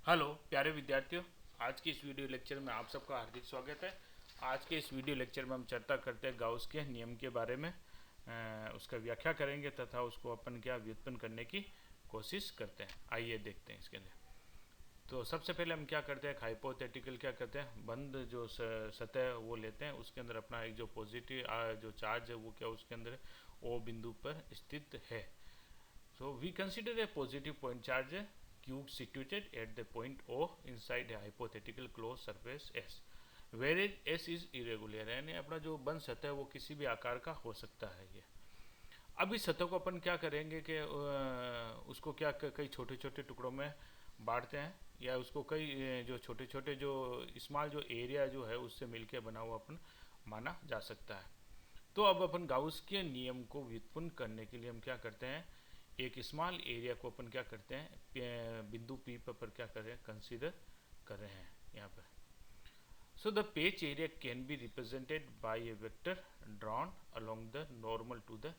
Hello प्यारे विद्यार्थियों, आज के इस वीडियो लेक्चर में आप सबका हार्दिक स्वागत है। आज के इस वीडियो लेक्चर में हम चर्चा करते हैं गाउस के नियम के बारे में। उसका व्याख्या करेंगे तथा उसको अपन क्या व्युत्पन्न करने की कोशिश करते हैं। आइए देखते हैं इसके अंदर। तो सबसे पहले हम क्या करते हैं, हाइपोथेटिकल क्या करते हैं, बंद जो सतह वो लेते हैं, उसके अंदर अपना एक जो पॉजिटिव जो चार्ज है वो क्या उसके अंदर ओ बिंदु पर स्थित है। So we consider a positive point charge Q situated at the point O inside a hypothetical closed surface S, whereas S is irregular, यानी अपना जो बंद सतह है वो किसी भी आकार का हो सकता है। ये अब इस सतह को अपन क्या करेंगे कि उसको क्या कई छोटे छोटे टुकड़ों में बांटते हैं, या उसको कई जो छोटे छोटे जो स्मॉल जो एरिया जो है उससे मिलकर बना हुआ अपन माना जा सकता है। तो अब अपन गाउस के नियम को व्युत्पन्न करने के लिए हम क्या करते हैं, एक स्मॉल एरिया को अपन क्या करते हैं बिंदु पी पर क्या कर रहे हैं, कंसीडर कर रहे हैं यहाँ पर। So the patch area can be represented by a vector drawn along the normal to the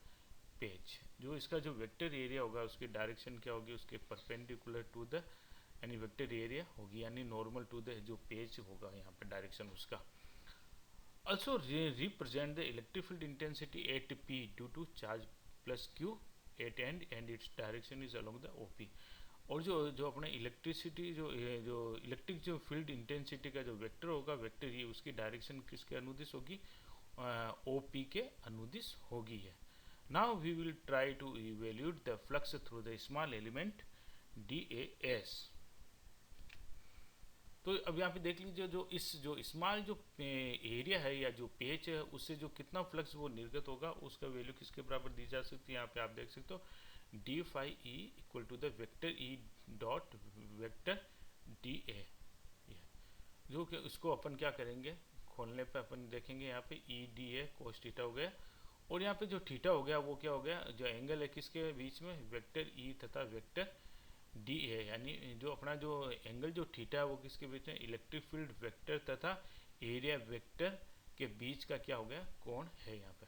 page. जो इसका जो वेक्टर एरिया होगा उसकी डायरेक्शन क्या होगी, उसके परपेंडिकुलर टू द यानी वेक्टर एरिया होगी, यानी नॉर्मल टू द जो पेज होगा यहाँ पर डायरेक्शन उसका। Also represent the electric field intensity at P due to charge plus Q at end and its direction is along the OP। और जो जो अपने इलेक्ट्रिसिटी जो इलेक्ट्रिक जो फील्ड इंटेंसिटी का जो वेक्टर होगा, वेक्टर ये उसकी डायरेक्शन किसके अनुदिश होगी, OP के अनुदिश होगी है। Now we will try to evaluate the flux through the small element DAS। तो अब यहाँ पे देख लीजिए, जो इस जो स्मॉल जो एरिया है या जो पेच है उससे जो कितना फ्लक्स वो निर्गत होगा उसका वैल्यू किसके बराबर दी जा सकती है। यहाँ पे आप देख सकते हो d phi e equal to the vector e dot vector d a, जो कि उसको अपन क्या करेंगे, खोलने पे अपन देखेंगे यहाँ पे E D A cos theta हो गया, और यहाँ पे जो थीटा हो गया वो क्या हो गया, जो एंगल है किसके बीच में, वेक्टर ई तथा वेक्टर डी है, यानी जो अपना जो एंगल जो थीटा है वो किसके बीच में, इलेक्ट्रिक फील्ड वेक्टर तथा एरिया वेक्टर के बीच का क्या हो गया, कोण है यहाँ पे।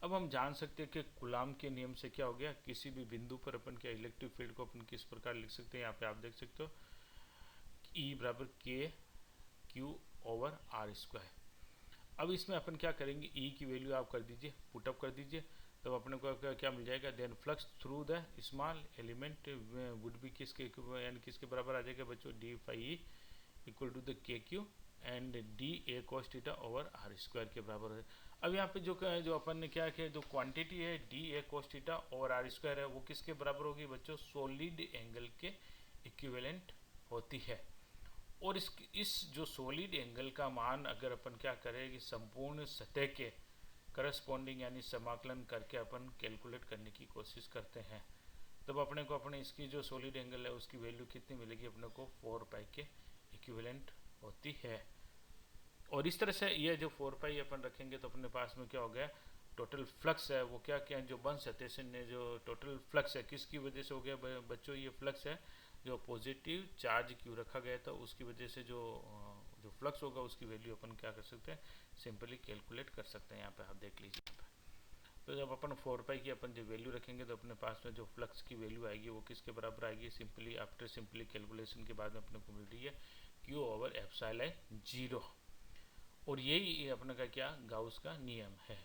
अब हम जान सकते हैं कि कुलाम के नियम से क्या हो गया, किसी भी बिंदु पर अपन क्या इलेक्ट्रिक फील्ड को अपन किस प्रकार लिख सकते हैं। यहाँ पे आप देख सकते हो ई बराबर के क्यू ओवर आर स्क्वायर। अब इसमें अपन क्या करेंगे, ई की वैल्यू आप कर दीजिए, पुटअप कर दीजिए, तब अपने को क्या मिल जाएगा, then flux through the small element would be किसके यानी किसके बराबर आ जाएगा बच्चों, D phi equal to the K Q and D A cos theta over are square के बराबर है। अब यहाँ पे जो अपन ने क्या किया, जो क्वांटिटी है d A cos theta over are square है वो किसके बराबर होगी बच्चों, सॉलिड एंगल के इक्विवेलेंट होती है। और इस जो सॉलिड एंगल का मान अगर अपन क्या करें कि संपूर्ण सतह के करस्पॉन्डिंग यानी समाकलन करके अपन कैलकुलेट करने की कोशिश करते हैं, तब अपने को अपने इसकी जो सॉलिड एंगल है उसकी वैल्यू कितनी मिलेगी, अपने को 4 पाई के इक्विवेलेंट होती है। और इस तरह से ये जो 4 पाई अपन रखेंगे तो अपने पास में क्या हो गया, टोटल फ्लक्स है वो क्या क्या जो बंद सतह से जो टोटल फ्लक्स है किसकी वजह से हो गया बच्चों, ये फ्लक्स है जो पॉजिटिव चार्ज क्यों रखा गया था उसकी वजह से जो जो फ्लक्स होगा उसकी वैल्यू अपन क्या कर सकते हैं, सिंपली कैलकुलेट कर सकते हैं। यहाँ पे आप देख लीजिए, तो जब अपन 4 पाई की अपन जो वैल्यू रखेंगे तो अपने पास में जो फ्लक्स की वैल्यू आएगी वो किसके बराबर आएगी, सिंपली आफ्टर सिंपली कैलकुलेशन के बाद में अपने को मिल रही है क्यू ओवर एप्सिलॉन 0। और यही अपने का क्या गाउस का नियम है।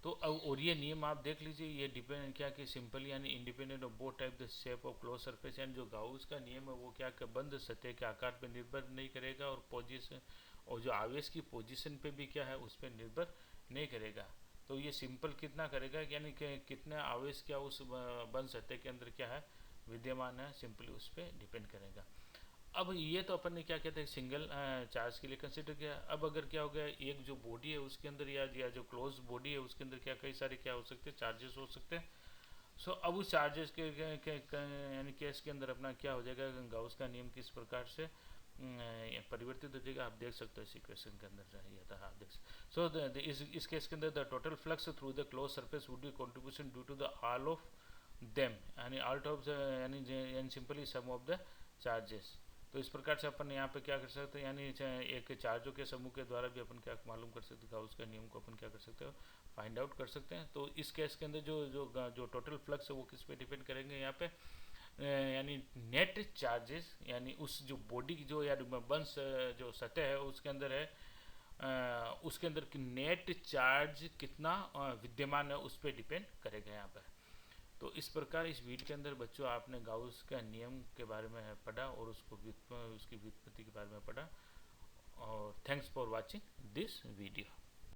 तो अब और ये नियम आप देख लीजिए, ये डिपेंड क्या कि सिंपल यानी independent of both type the shape of close surface, यानी जो गाउस का नियम है वो क्या कि बंद सतह के आकार पर निर्भर नहीं करेगा, और पोजीशन और जो आवेश की पोजीशन पे भी क्या है उस पर निर्भर नहीं करेगा। तो ये सिंपल कितना करेगा, यानी कि कितना आवेश क्या उस बंद सतह के अंदर क्या है विद्यमान है, सिंपली उस पर डिपेंड करेगा। अब ये तो अपन ने क्या कहते हैं सिंगल चार्ज के लिए कंसिडर किया। अब अगर क्या हो गया, एक जो बॉडी है उसके अंदर या जो क्लोज बॉडी है उसके अंदर क्या कई सारे क्या हो सकते हैं, चार्जेस हो सकते हैं। सो अब उस चार्जेस के यानी केस के अंदर अपना क्या हो जाएगा, गाउस का नियम किस प्रकार से परिवर्तित हो जाएगा, आप देख सकते हो इस इक्वेशन के अंदर चाहिए था, आप देख सकते। सो इस केस के अंदर the total flux through the close surface would be contribution due to the all of them, यानी ऑल ऑफ यानी simply sum of the charges. तो इस प्रकार से अपन यहाँ पे क्या कर सकते हैं, यानी एक चार्जों के समूह के द्वारा भी अपन क्या मालूम कर सकते हैं, उसका नियम को अपन क्या कर सकते हो, फाइंड आउट कर सकते हैं। तो इस केस के अंदर जो जो जो टोटल फ्लक्स है वो किस पे डिपेंड करेंगे, यहाँ पे यानी नेट चार्जेस, यानी उस जो बॉडी की जो यार बंस जो सतह है उसके अंदर है, उसके अंदर की नेट चार्ज कितना विद्यमान है उस पर डिपेंड करेगा यहाँ पर। तो इस प्रकार इस वीडियो के अंदर बच्चों आपने गाउस का नियम के बारे में पढ़ा और उसकी व्युत्पत्ति के बारे में पढ़ा। और thanks for watching this video.